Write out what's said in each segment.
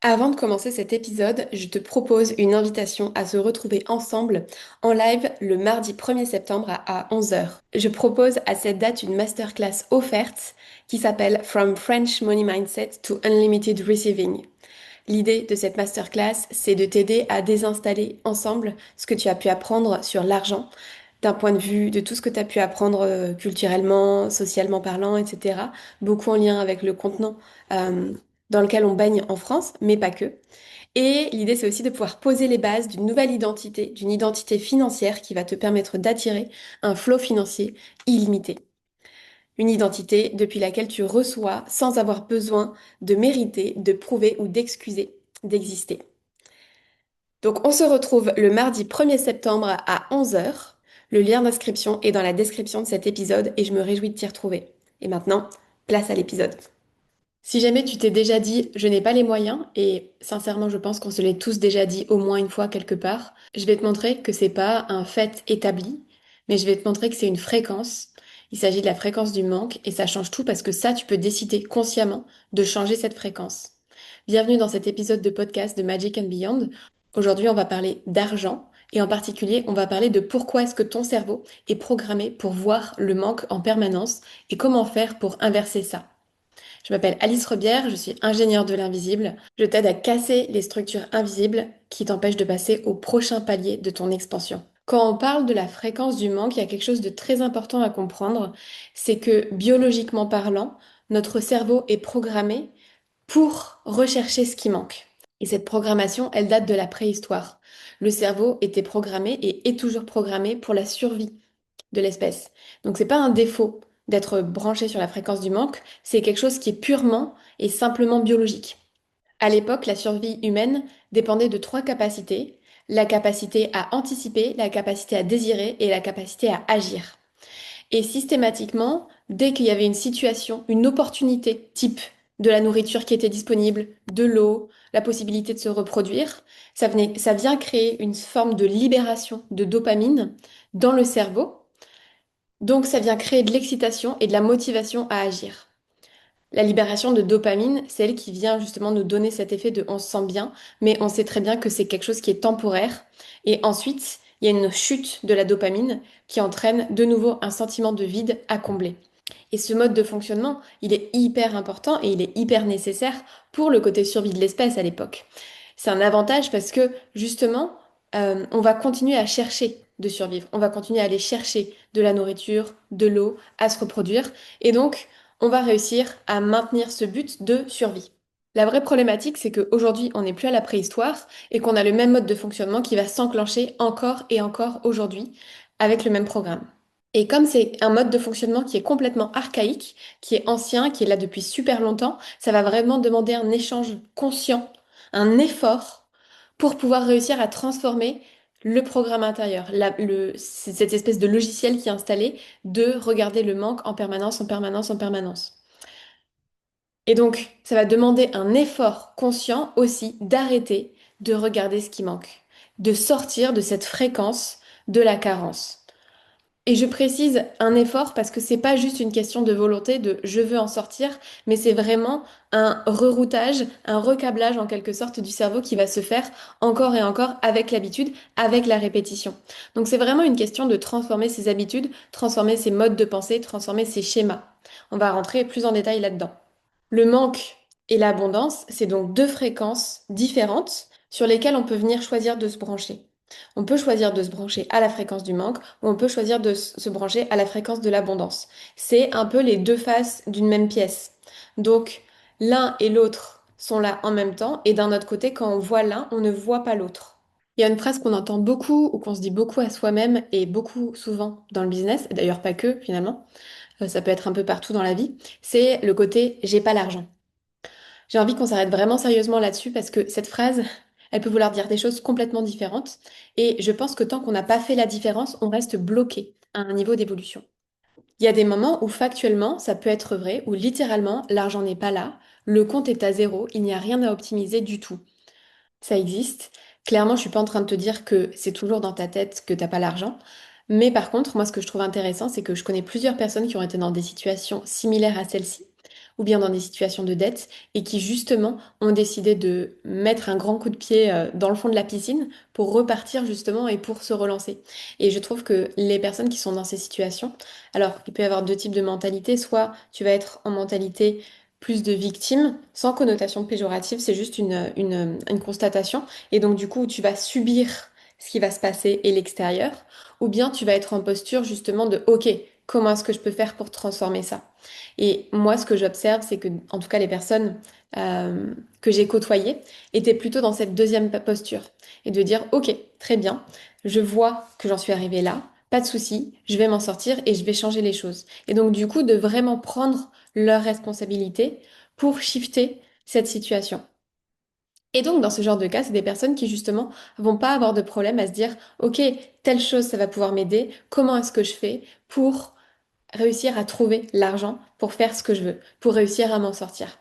Avant de commencer cet épisode, je te propose une invitation à se retrouver ensemble en live le mardi 1er septembre à 11 heures. Je propose à cette date une masterclass offerte qui s'appelle From French Money Mindset to Unlimited Receiving. L'idée de cette masterclass, c'est de t'aider à désinstaller ensemble ce que tu as pu apprendre sur l'argent, d'un point de vue de tout ce que tu as pu apprendre culturellement, socialement parlant, etc. Beaucoup en lien avec le contenant euh, dans lequel on baigne en France, mais pas que. Et l'idée, c'est aussi de pouvoir poser les bases d'une nouvelle identité, d'une identité financière qui va te permettre d'attirer un flot financier illimité. Une identité depuis laquelle tu reçois sans avoir besoin de mériter, de prouver ou d'excuser d'exister. Donc on se retrouve le mardi 1er septembre à 11 heures. Le lien d'inscription est dans la description de cet épisode et je me réjouis de t'y retrouver. Et maintenant, place à l'épisode. Si jamais tu t'es déjà dit je n'ai pas les moyens, et sincèrement je pense qu'on se l'est tous déjà dit au moins une fois quelque part, je vais te montrer que c'est pas un fait établi, mais je vais te montrer que c'est une fréquence. Il s'agit de la fréquence du manque et ça change tout parce que ça, tu peux décider consciemment de changer cette fréquence. Bienvenue dans cet épisode de podcast de Magic and Beyond. Aujourd'hui, on va parler d'argent et en particulier, on va parler de pourquoi est-ce que ton cerveau est programmé pour voir le manque en permanence et comment faire pour inverser ça. Je m'appelle Alice Rebière, je suis ingénieure de l'invisible. Je t'aide à casser les structures invisibles qui t'empêchent de passer au prochain palier de ton expansion. Quand on parle de la fréquence du manque, il y a quelque chose de très important à comprendre, c'est que biologiquement parlant, notre cerveau est programmé pour rechercher ce qui manque. Et cette programmation, elle date de la préhistoire. Le cerveau était programmé et est toujours programmé pour la survie de l'espèce. Donc c'est pas un défaut d'être branché sur la fréquence du manque, c'est quelque chose qui est purement et simplement biologique. À l'époque, la survie humaine dépendait de trois capacités: la capacité à anticiper, la capacité à désirer et la capacité à agir. Et systématiquement, dès qu'il y avait une situation, une opportunité, type de la nourriture qui était disponible, de l'eau, la possibilité de se reproduire, ça vient créer une forme de libération de dopamine dans le cerveau, donc, ça vient créer de l'excitation et de la motivation à agir. La libération de dopamine, c'est elle qui vient justement nous donner cet effet de on se sent bien, mais on sait très bien que c'est quelque chose qui est temporaire. Et ensuite, il y a une chute de la dopamine qui entraîne de nouveau un sentiment de vide à combler. Et ce mode de fonctionnement, il est hyper important et il est hyper nécessaire pour le côté survie de l'espèce à l'époque. C'est un avantage parce que justement, on va continuer à chercher de survivre. On va continuer à aller chercher de la nourriture, de l'eau, à se reproduire. Et donc, on va réussir à maintenir ce but de survie. La vraie problématique, c'est qu'aujourd'hui, on n'est plus à la préhistoire et qu'on a le même mode de fonctionnement qui va s'enclencher encore et encore aujourd'hui avec le même programme. Et comme c'est un mode de fonctionnement qui est complètement archaïque, qui est ancien, qui est là depuis super longtemps, ça va vraiment demander un échange conscient, un effort pour pouvoir réussir à transformer le programme intérieur, c'est cette espèce de logiciel qui est installé de regarder le manque en permanence, en permanence, en permanence. Et donc, ça va demander un effort conscient aussi d'arrêter de regarder ce qui manque, de sortir de cette fréquence de la carence. Et je précise un effort parce que c'est pas juste une question de volonté de je veux en sortir, mais c'est vraiment un reroutage, un recablage en quelque sorte du cerveau qui va se faire encore et encore avec l'habitude, avec la répétition. Donc c'est vraiment une question de transformer ses habitudes, transformer ses modes de pensée, transformer ses schémas. On va rentrer plus en détail là-dedans. Le manque et l'abondance, c'est donc deux fréquences différentes sur lesquelles on peut venir choisir de se brancher. On peut choisir de se brancher à la fréquence du manque ou on peut choisir de se brancher à la fréquence de l'abondance. C'est un peu les deux faces d'une même pièce. Donc l'un et l'autre sont là en même temps et d'un autre côté, quand on voit l'un, on ne voit pas l'autre. Il y a une phrase qu'on entend beaucoup ou qu'on se dit beaucoup à soi-même et beaucoup souvent dans le business, et d'ailleurs pas que finalement, ça peut être un peu partout dans la vie, c'est le côté j'ai pas l'argent. J'ai envie qu'on s'arrête vraiment sérieusement là-dessus parce que cette phrase, elle peut vouloir dire des choses complètement différentes. Et je pense que tant qu'on n'a pas fait la différence, on reste bloqué à un niveau d'évolution. Il y a des moments où factuellement, ça peut être vrai, où littéralement, l'argent n'est pas là, le compte est à zéro, il n'y a rien à optimiser du tout. Ça existe. Clairement, je suis pas en train de te dire que c'est toujours dans ta tête que t'as pas l'argent. Mais par contre, moi, ce que je trouve intéressant, c'est que je connais plusieurs personnes qui ont été dans des situations similaires à celle-ci, ou bien dans des situations de dette et qui justement ont décidé de mettre un grand coup de pied dans le fond de la piscine pour repartir justement et pour se relancer. Et je trouve que les personnes qui sont dans ces situations, alors il peut y avoir deux types de mentalité, soit tu vas être en mentalité plus de victime, sans connotation péjorative, c'est juste une constatation, et donc du coup tu vas subir ce qui va se passer et l'extérieur, ou bien tu vas être en posture justement de OK, comment est-ce que je peux faire pour transformer ça? Et moi, ce que j'observe, c'est que, en tout cas, les personnes que j'ai côtoyées étaient plutôt dans cette deuxième posture et de dire, OK, très bien, je vois que j'en suis arrivée là, pas de souci, je vais m'en sortir et je vais changer les choses. Et donc, du coup, de vraiment prendre leurs responsabilités pour shifter cette situation. Et donc, dans ce genre de cas, c'est des personnes qui, justement, vont pas avoir de problème à se dire, OK, telle chose, ça va pouvoir m'aider, comment est-ce que je fais pour réussir à trouver l'argent pour faire ce que je veux, pour réussir à m'en sortir.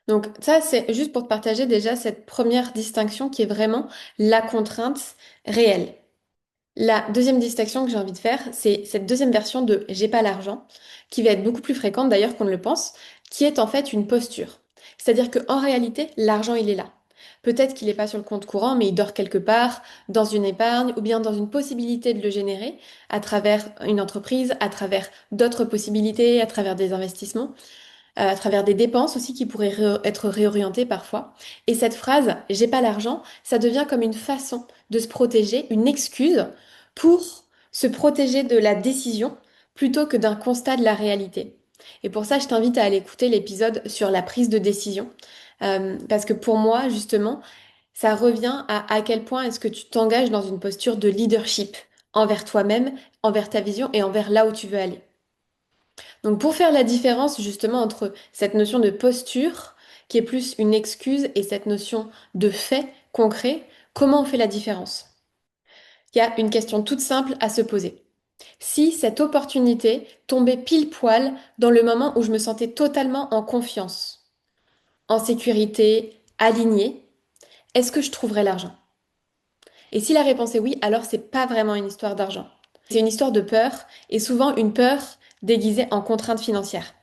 Donc ça, c'est juste pour te partager déjà cette première distinction qui est vraiment la contrainte réelle. La deuxième distinction que j'ai envie de faire, c'est cette deuxième version de j'ai pas l'argent, qui va être beaucoup plus fréquente d'ailleurs qu'on ne le pense, qui est en fait une posture. C'est-à-dire qu'en réalité, l'argent, il est là. Peut-être qu'il n'est pas sur le compte courant, mais il dort quelque part, dans une épargne, ou bien dans une possibilité de le générer à travers une entreprise, à travers d'autres possibilités, à travers des investissements, à travers des dépenses aussi qui pourraient être réorientées parfois. Et cette phrase, j'ai pas l'argent, ça devient comme une façon de se protéger, une excuse pour se protéger de la décision plutôt que d'un constat de la réalité. Et pour ça, je t'invite à aller écouter l'épisode sur la prise de décision. Parce que pour moi, justement, ça revient à quel point est-ce que tu t'engages dans une posture de leadership envers toi-même, envers ta vision et envers là où tu veux aller. Donc pour faire la différence justement entre cette notion de posture, qui est plus une excuse, et cette notion de fait concret, comment on fait la différence? Il y a une question toute simple à se poser. Si cette opportunité tombait pile poil dans le moment où je me sentais totalement en confiance, en sécurité, alignée, est-ce que je trouverais l'argent? Et si la réponse est oui, alors c'est pas vraiment une histoire d'argent. C'est une histoire de peur, et souvent une peur déguisée en contrainte financière.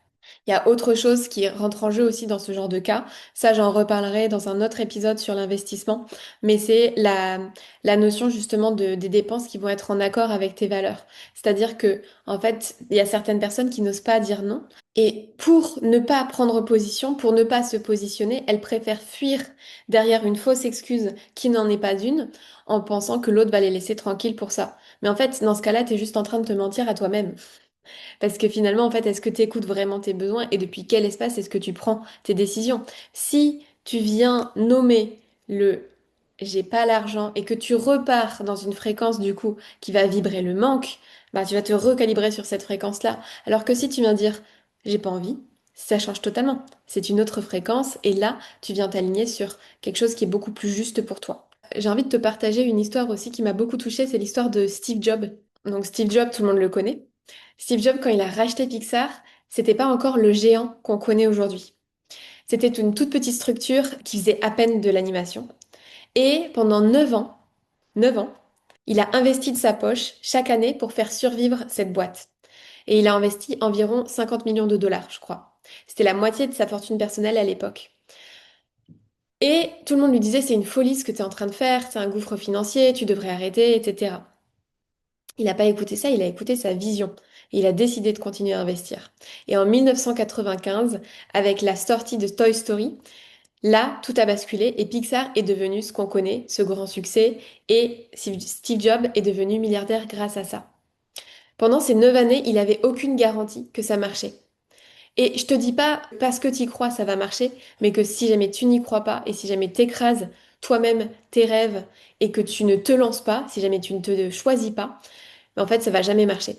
Il y a autre chose qui rentre en jeu aussi dans ce genre de cas. Ça, j'en reparlerai dans un autre épisode sur l'investissement. Mais c'est la notion justement des dépenses qui vont être en accord avec tes valeurs. C'est-à-dire que, en fait, il y a certaines personnes qui n'osent pas dire non. Et pour ne pas prendre position, pour ne pas se positionner, elles préfèrent fuir derrière une fausse excuse qui n'en est pas une, en pensant que l'autre va les laisser tranquilles pour ça. Mais en fait, dans ce cas-là, tu es juste en train de te mentir à toi-même. Parce que finalement, en fait, est-ce que tu écoutes vraiment tes besoins et depuis quel espace est-ce que tu prends tes décisions? Si tu viens nommer le j'ai pas l'argent et que tu repars dans une fréquence du coup qui va vibrer le manque, bah tu vas te recalibrer sur cette fréquence-là. Alors que si tu viens dire j'ai pas envie, ça change totalement. C'est une autre fréquence et là, tu viens t'aligner sur quelque chose qui est beaucoup plus juste pour toi. J'ai envie de te partager une histoire aussi qui m'a beaucoup touchée, c'est l'histoire de Steve Jobs. Donc Steve Jobs, tout le monde le connaît. Steve Jobs, quand il a racheté Pixar, c'était pas encore le géant qu'on connaît aujourd'hui. C'était une toute petite structure qui faisait à peine de l'animation. Et pendant 9 ans, il a investi de sa poche chaque année pour faire survivre cette boîte. Et il a investi environ 50 millions de dollars, je crois. C'était la moitié de sa fortune personnelle à l'époque. Et tout le monde lui disait, c'est une folie ce que tu es en train de faire, c'est un gouffre financier, tu devrais arrêter, etc. Il n'a pas écouté ça, il a écouté sa vision. Et il a décidé de continuer à investir. Et en 1995, avec la sortie de Toy Story, là, tout a basculé et Pixar est devenu ce qu'on connaît, ce grand succès, et Steve Jobs est devenu milliardaire grâce à ça. Pendant ces 9 années, il n'avait aucune garantie que ça marchait. Et je te dis pas parce que tu y crois, ça va marcher, mais que si jamais tu n'y crois pas et si jamais t'écrases toi-même tes rêves et que tu ne te lances pas, si jamais tu ne te choisis pas, en fait, ça va jamais marcher.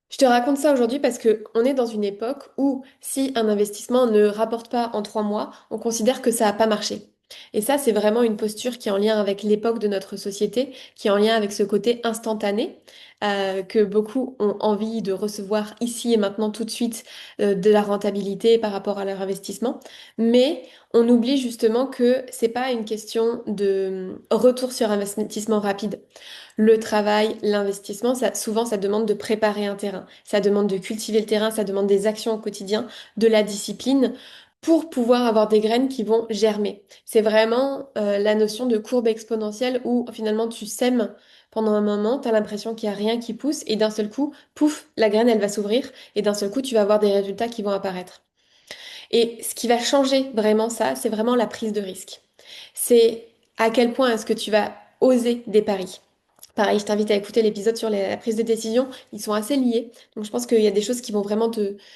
Je te raconte ça aujourd'hui parce que on est dans une époque où si un investissement ne rapporte pas en 3 mois, on considère que ça n'a pas marché. Et ça, c'est vraiment une posture qui est en lien avec l'époque de notre société, qui est en lien avec ce côté instantané, que beaucoup ont envie de recevoir ici et maintenant tout de suite, de la rentabilité par rapport à leur investissement. Mais on oublie justement que c'est pas une question de retour sur investissement rapide. Le travail, l'investissement, souvent, ça demande de préparer un terrain. Ça demande de cultiver le terrain, ça demande des actions au quotidien, de la discipline pour pouvoir avoir des graines qui vont germer. C'est vraiment la notion de courbe exponentielle où finalement tu sèmes pendant un moment, tu as l'impression qu'il n'y a rien qui pousse et d'un seul coup, pouf, la graine, elle va s'ouvrir et d'un seul coup, tu vas avoir des résultats qui vont apparaître. Et ce qui va changer vraiment ça, c'est vraiment la prise de risque. C'est à quel point est-ce que tu vas oser des paris. Pareil, je t'invite à écouter l'épisode sur la prise de décision. Ils sont assez liés. Donc je pense qu'il y a des choses qui vont vraiment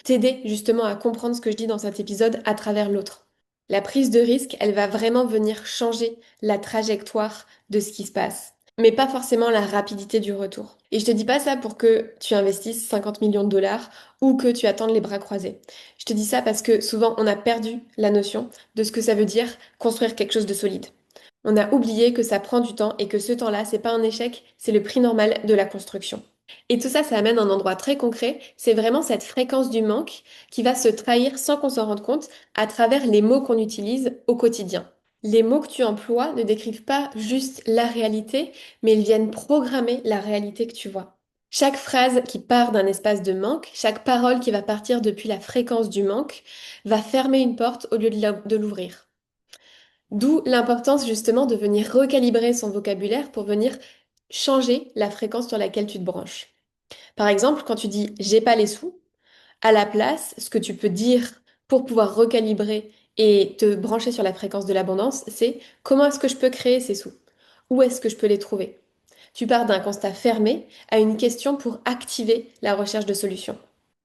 t'aider justement à comprendre ce que je dis dans cet épisode à travers l'autre. La prise de risque, elle va vraiment venir changer la trajectoire de ce qui se passe, mais pas forcément la rapidité du retour. Et je te dis pas ça pour que tu investisses 50 millions de dollars ou que tu attendes les bras croisés. Je te dis ça parce que souvent on a perdu la notion de ce que ça veut dire construire quelque chose de solide. On a oublié que ça prend du temps et que ce temps-là, c'est pas un échec, c'est le prix normal de la construction. Et tout ça, ça amène à un endroit très concret. C'est vraiment cette fréquence du manque qui va se trahir sans qu'on s'en rende compte à travers les mots qu'on utilise au quotidien. Les mots que tu emploies ne décrivent pas juste la réalité, mais ils viennent programmer la réalité que tu vois. Chaque phrase qui part d'un espace de manque, chaque parole qui va partir depuis la fréquence du manque, va fermer une porte au lieu de l'ouvrir. D'où l'importance justement de venir recalibrer son vocabulaire pour venir changer la fréquence sur laquelle tu te branches. Par exemple, quand tu dis j'ai pas les sous, à la place, ce que tu peux dire pour pouvoir recalibrer et te brancher sur la fréquence de l'abondance, c'est comment est-ce que je peux créer ces sous? Où est-ce que je peux les trouver? Tu pars d'un constat fermé à une question pour activer la recherche de solutions.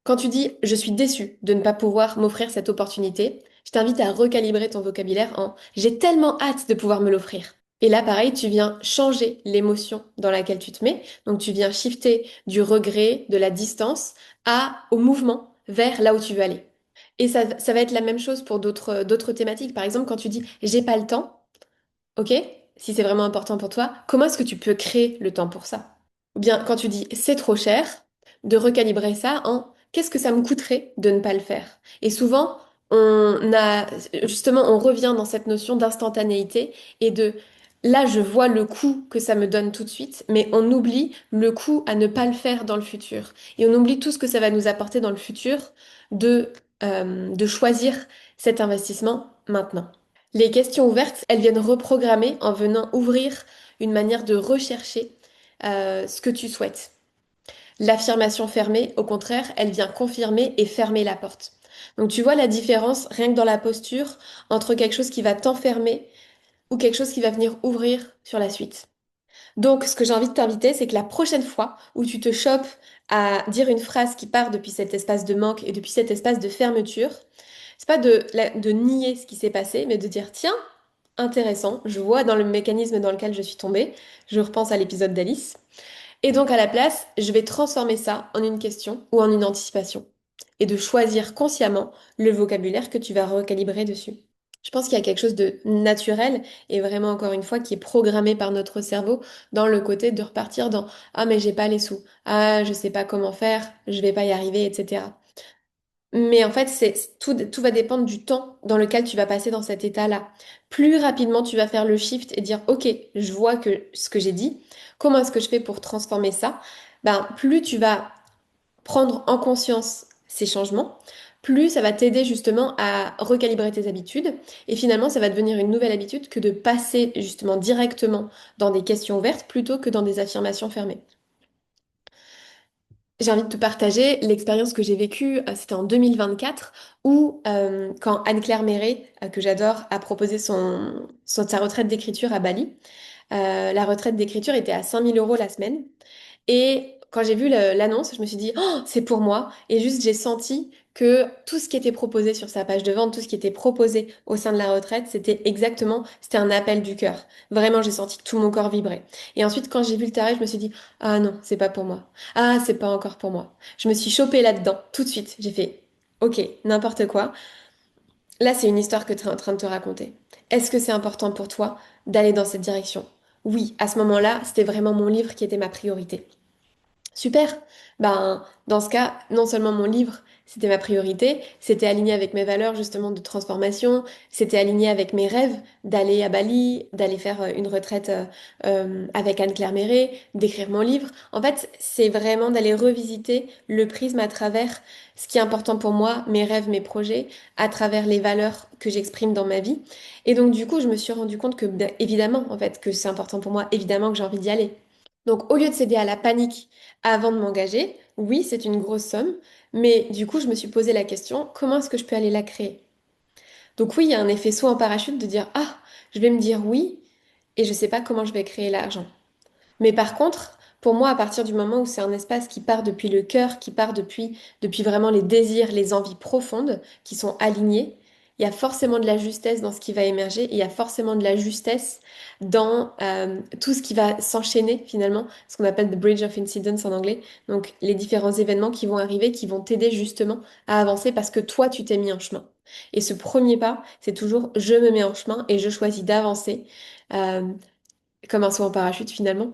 Quand tu dis je suis déçu de ne pas pouvoir m'offrir cette opportunité, je t'invite à recalibrer ton vocabulaire en j'ai tellement hâte de pouvoir me l'offrir. Et là, pareil, tu viens changer l'émotion dans laquelle tu te mets. Donc, tu viens shifter du regret, de la distance, au mouvement vers là où tu veux aller. Et ça va être la même chose pour d'autres thématiques. Par exemple, quand tu dis j'ai pas le temps, ok? Si c'est vraiment important pour toi, comment est-ce que tu peux créer le temps pour ça? Ou bien quand tu dis c'est trop cher, de recalibrer ça en qu'est-ce que ça me coûterait de ne pas le faire? Et souvent, justement, on revient dans cette notion d'instantanéité et de là, je vois le coût que ça me donne tout de suite, mais on oublie le coût à ne pas le faire dans le futur. Et on oublie tout ce que ça va nous apporter dans le futur de choisir cet investissement maintenant. Les questions ouvertes, elles viennent reprogrammer en venant ouvrir une manière de rechercher ce que tu souhaites. L'affirmation fermée, au contraire, elle vient confirmer et fermer la porte. Donc tu vois la différence, rien que dans la posture, entre quelque chose qui va t'enfermer ou quelque chose qui va venir ouvrir sur la suite. Donc ce que j'ai envie de t'inviter, c'est que la prochaine fois où tu te chopes à dire une phrase qui part depuis cet espace de manque et depuis cet espace de fermeture, c'est pas de nier ce qui s'est passé, mais de dire, tiens, intéressant, je vois dans le mécanisme dans lequel je suis tombée, je repense à l'épisode d'Alice, et donc à la place, je vais transformer ça en une question ou en une anticipation, et de choisir consciemment le vocabulaire que tu vas recalibrer dessus. Je pense qu'il y a quelque chose de naturel et vraiment encore une fois qui est programmé par notre cerveau dans le côté de repartir dans ah mais j'ai pas les sous, ah je sais pas comment faire, je vais pas y arriver, etc. Mais en fait, tout va dépendre du temps dans lequel tu vas passer dans cet état-là. Plus rapidement tu vas faire le shift et dire, OK, je vois que ce que j'ai dit, comment est-ce que je fais pour transformer ça? Ben, plus tu vas prendre en conscience ces changements, plus ça va t'aider justement à recalibrer tes habitudes. Et finalement, ça va devenir une nouvelle habitude que de passer justement directement dans des questions ouvertes plutôt que dans des affirmations fermées. J'ai envie de te partager l'expérience que j'ai vécue, c'était en 2024, où quand Anne-Claire Méré, que j'adore, a proposé sa retraite d'écriture à Bali, la retraite d'écriture était à 5 000 € la semaine. Et quand j'ai vu l'annonce, je me suis dit, oh, c'est pour moi. Et juste, j'ai senti que tout ce qui était proposé sur sa page de vente, tout ce qui était proposé au sein de la retraite, c'était un appel du cœur. Vraiment, j'ai senti que tout mon corps vibrait. Et ensuite, quand j'ai vu le tarif, je me suis dit, ah non, c'est pas pour moi. Ah, c'est pas encore pour moi. Je me suis chopée là-dedans, tout de suite. J'ai fait, ok, n'importe quoi. Là, c'est une histoire que tu es en train de te raconter. Est-ce que c'est important pour toi d'aller dans cette direction? Oui, à ce moment-là, c'était vraiment mon livre qui était ma priorité. Super. Ben, dans ce cas, non seulement mon livre, c'était ma priorité, c'était aligné avec mes valeurs justement de transformation, c'était aligné avec mes rêves d'aller à Bali, d'aller faire une retraite avec Anne-Claire Méret, d'écrire mon livre. En fait, c'est vraiment d'aller revisiter le prisme à travers ce qui est important pour moi, mes rêves, mes projets, à travers les valeurs que j'exprime dans ma vie. Et donc, du coup, je me suis rendu compte que, ben, évidemment, en fait, que c'est important pour moi, évidemment que j'ai envie d'y aller. Donc, au lieu de céder à la panique avant de m'engager, oui, c'est une grosse somme, mais du coup, je me suis posé la question, comment est-ce que je peux aller la créer? Donc oui, il y a un effet saut en parachute de dire, ah, je vais me dire oui, et je ne sais pas comment je vais créer l'argent. Mais par contre, pour moi, à partir du moment où c'est un espace qui part depuis le cœur, qui part depuis vraiment les désirs, les envies profondes, qui sont alignés, il y a forcément de la justesse dans ce qui va émerger, et il y a forcément de la justesse dans tout ce qui va s'enchaîner finalement, ce qu'on appelle the bridge of incidents en anglais. Donc les différents événements qui vont arriver, qui vont t'aider justement à avancer parce que toi, tu t'es mis en chemin. Et ce premier pas, c'est toujours je me mets en chemin et je choisis d'avancer. Euh, Comme un saut en parachute finalement.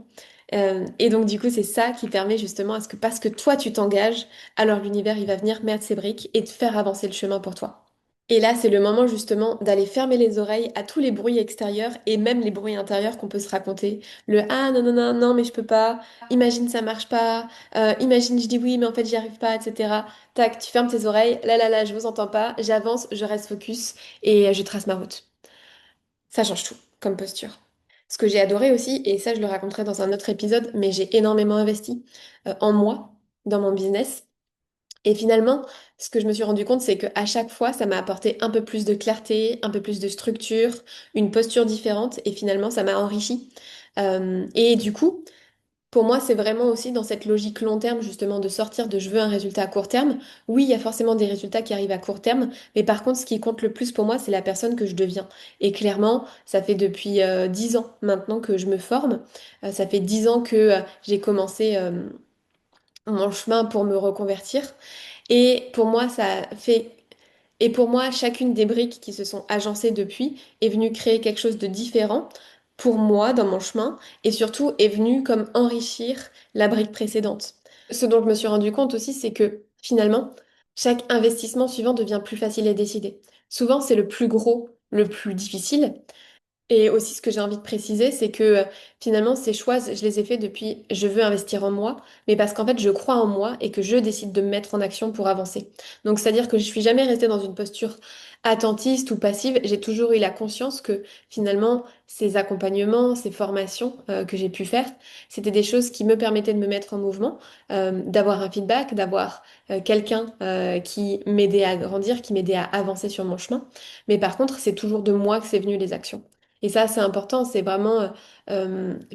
Et donc du coup, c'est ça qui permet justement à ce que parce que toi tu t'engages, alors l'univers il va venir mettre ses briques et te faire avancer le chemin pour toi. Et là, c'est le moment justement d'aller fermer les oreilles à tous les bruits extérieurs et même les bruits intérieurs qu'on peut se raconter. Le ah non non non non mais je peux pas. Imagine ça marche pas. Imagine je dis oui mais en fait j'y arrive pas, etc. Tac, tu fermes tes oreilles. Là là là, je vous entends pas. J'avance, je reste focus et je trace ma route. Ça change tout comme posture. Ce que j'ai adoré aussi, et ça je le raconterai dans un autre épisode, mais j'ai énormément investi en moi, dans mon business. Et finalement, ce que je me suis rendu compte, c'est qu'à chaque fois, ça m'a apporté un peu plus de clarté, un peu plus de structure, une posture différente, et finalement, ça m'a enrichi. Et du coup, pour moi, c'est vraiment aussi dans cette logique long terme, justement, de sortir de je veux un résultat à court terme. Oui, il y a forcément des résultats qui arrivent à court terme, mais par contre, ce qui compte le plus pour moi, c'est la personne que je deviens. Et clairement, ça fait depuis 10 ans maintenant que je me forme. Ça fait 10 ans que j'ai commencé mon chemin pour me reconvertir. Et pour moi, ça fait et pour moi, chacune des briques qui se sont agencées depuis est venue créer quelque chose de différent pour moi dans mon chemin et surtout est venue comme enrichir la brique précédente. Ce dont je me suis rendu compte aussi, c'est que finalement, chaque investissement suivant devient plus facile à décider. Souvent, c'est le plus gros, le plus difficile, et aussi, ce que j'ai envie de préciser, c'est que finalement, ces choix, je les ai faits depuis je veux investir en moi, mais parce qu'en fait, je crois en moi et que je décide de me mettre en action pour avancer. Donc, c'est-à-dire que je suis jamais restée dans une posture attentiste ou passive. J'ai toujours eu la conscience que finalement, ces accompagnements, ces formations que j'ai pu faire, c'était des choses qui me permettaient de me mettre en mouvement, d'avoir un feedback, d'avoir quelqu'un qui m'aidait à grandir, qui m'aidait à avancer sur mon chemin. Mais par contre, c'est toujours de moi que c'est venu les actions. Et ça, c'est important, c'est vraiment,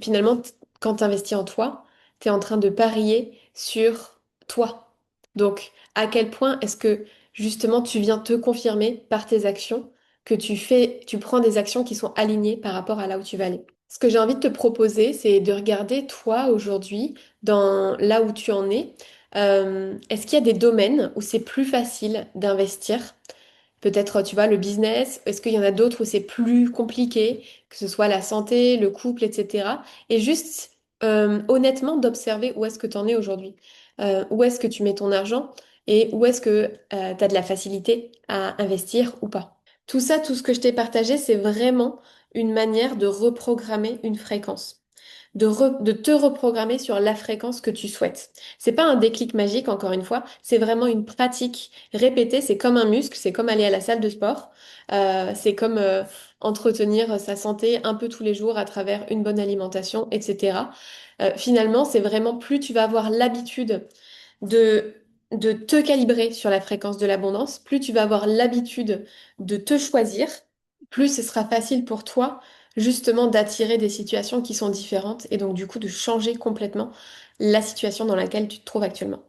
finalement, quand tu investis en toi, tu es en train de parier sur toi. Donc, à quel point est-ce que, justement, tu viens te confirmer par tes actions que tu prends des actions qui sont alignées par rapport à là où tu vas aller. Ce que j'ai envie de te proposer, c'est de regarder, toi, aujourd'hui, dans là où tu en es, est-ce qu'il y a des domaines où c'est plus facile d'investir? Peut-être, tu vois, le business, est-ce qu'il y en a d'autres où c'est plus compliqué, que ce soit la santé, le couple, etc. Et juste, honnêtement, d'observer où est-ce que tu en es aujourd'hui. Où est-ce que tu mets ton argent et où est-ce que tu as de la facilité à investir ou pas. Tout ça, tout ce que je t'ai partagé, c'est vraiment une manière de reprogrammer une fréquence de te reprogrammer sur la fréquence que tu souhaites. C'est pas un déclic magique, encore une fois, c'est vraiment une pratique répétée. C'est comme un muscle, c'est comme aller à la salle de sport, c'est comme entretenir sa santé un peu tous les jours à travers une bonne alimentation, etc. Finalement, c'est vraiment plus tu vas avoir l'habitude de, de te calibrer sur la fréquence de l'abondance, plus tu vas avoir l'habitude de te choisir, plus ce sera facile pour toi justement d'attirer des situations qui sont différentes et donc du coup de changer complètement la situation dans laquelle tu te trouves actuellement.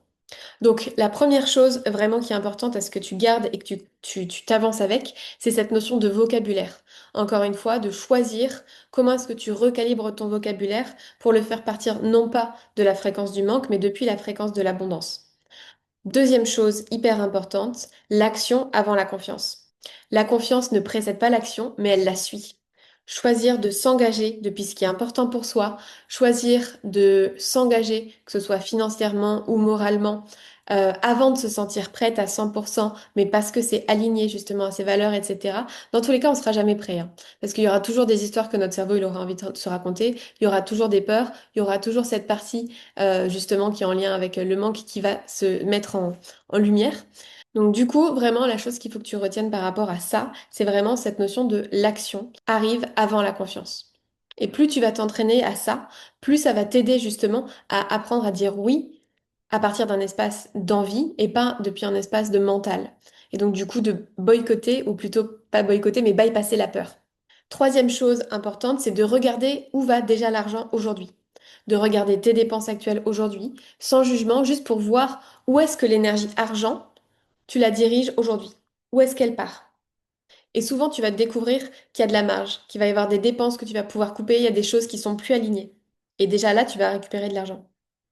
Donc la première chose vraiment qui est importante à ce que tu gardes et que tu t'avances avec, c'est cette notion de vocabulaire. Encore une fois, de choisir comment est-ce que tu recalibres ton vocabulaire pour le faire partir non pas de la fréquence du manque, mais depuis la fréquence de l'abondance. Deuxième chose hyper importante, l'action avant la confiance. La confiance ne précède pas l'action, mais elle la suit. Choisir de s'engager depuis ce qui est important pour soi, choisir de s'engager, que ce soit financièrement ou moralement, avant de se sentir prête à 100%, mais parce que c'est aligné justement à ses valeurs, etc. Dans tous les cas, on sera jamais prêt, hein. Parce qu'il y aura toujours des histoires que notre cerveau il aura envie de se raconter, il y aura toujours des peurs, il y aura toujours cette partie justement qui est en lien avec le manque qui va se mettre en lumière. Donc du coup, vraiment, la chose qu'il faut que tu retiennes par rapport à ça, c'est vraiment cette notion de l'action arrive avant la confiance. Et plus tu vas t'entraîner à ça, plus ça va t'aider justement à apprendre à dire oui à partir d'un espace d'envie et pas depuis un espace de mental. Et donc du coup, de boycotter, ou plutôt pas boycotter, mais bypasser la peur. Troisième chose importante, c'est de regarder où va déjà l'argent aujourd'hui. De regarder tes dépenses actuelles aujourd'hui, sans jugement, juste pour voir où est-ce que l'énergie argent tu la diriges aujourd'hui. Où est-ce qu'elle part? Et souvent, tu vas te découvrir qu'il y a de la marge, qu'il va y avoir des dépenses que tu vas pouvoir couper, il y a des choses qui sont plus alignées. Et déjà là, tu vas récupérer de l'argent.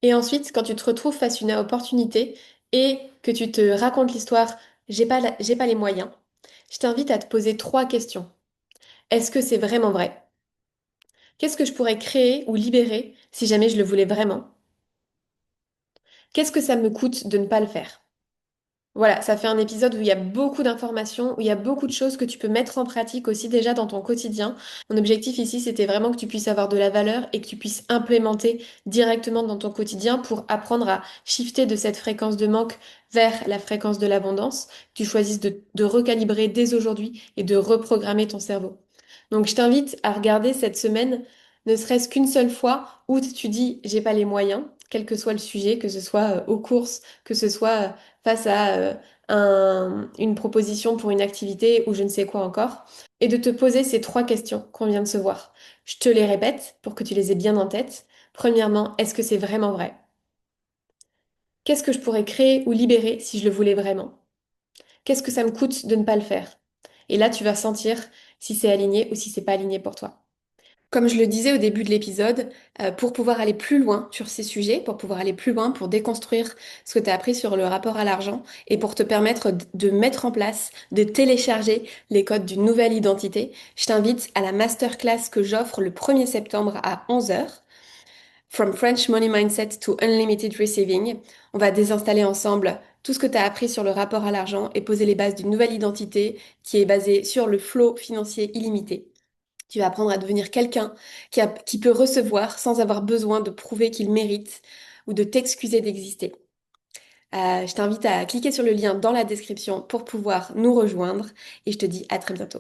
Et ensuite, quand tu te retrouves face à une opportunité et que tu te racontes l'histoire, j'ai pas les moyens, je t'invite à te poser trois questions. Est-ce que c'est vraiment vrai? Qu'est-ce que je pourrais créer ou libérer si jamais je le voulais vraiment? Qu'est-ce que ça me coûte de ne pas le faire? Voilà, ça fait un épisode où il y a beaucoup d'informations, où il y a beaucoup de choses que tu peux mettre en pratique aussi déjà dans ton quotidien. Mon objectif ici, c'était vraiment que tu puisses avoir de la valeur et que tu puisses implémenter directement dans ton quotidien pour apprendre à shifter de cette fréquence de manque vers la fréquence de l'abondance. Tu choisisses de recalibrer dès aujourd'hui et de reprogrammer ton cerveau. Donc, je t'invite à regarder cette semaine, ne serait-ce qu'une seule fois, où tu dis, j'ai pas les moyens, quel que soit le sujet, que ce soit aux courses, que ce soit face à une proposition pour une activité ou je ne sais quoi encore, et de te poser ces trois questions qu'on vient de se voir. Je te les répète pour que tu les aies bien en tête. Premièrement, est-ce que c'est vraiment vrai? Qu'est-ce que je pourrais créer ou libérer si je le voulais vraiment? Qu'est-ce que ça me coûte de ne pas le faire? Et là, tu vas sentir si c'est aligné ou si c'est pas aligné pour toi. Comme je le disais au début de l'épisode, pour pouvoir aller plus loin sur ces sujets, pour pouvoir aller plus loin, pour déconstruire ce que tu as appris sur le rapport à l'argent et pour te permettre de mettre en place, de télécharger les codes d'une nouvelle identité, je t'invite à la masterclass que j'offre le 1er septembre à 11 heures. From French Money Mindset to Unlimited Receiving. On va désinstaller ensemble tout ce que tu as appris sur le rapport à l'argent et poser les bases d'une nouvelle identité qui est basée sur le flow financier illimité. Tu vas apprendre à devenir quelqu'un qui peut recevoir sans avoir besoin de prouver qu'il mérite ou de t'excuser d'exister. Je t'invite à cliquer sur le lien dans la description pour pouvoir nous rejoindre et je te dis à très bientôt.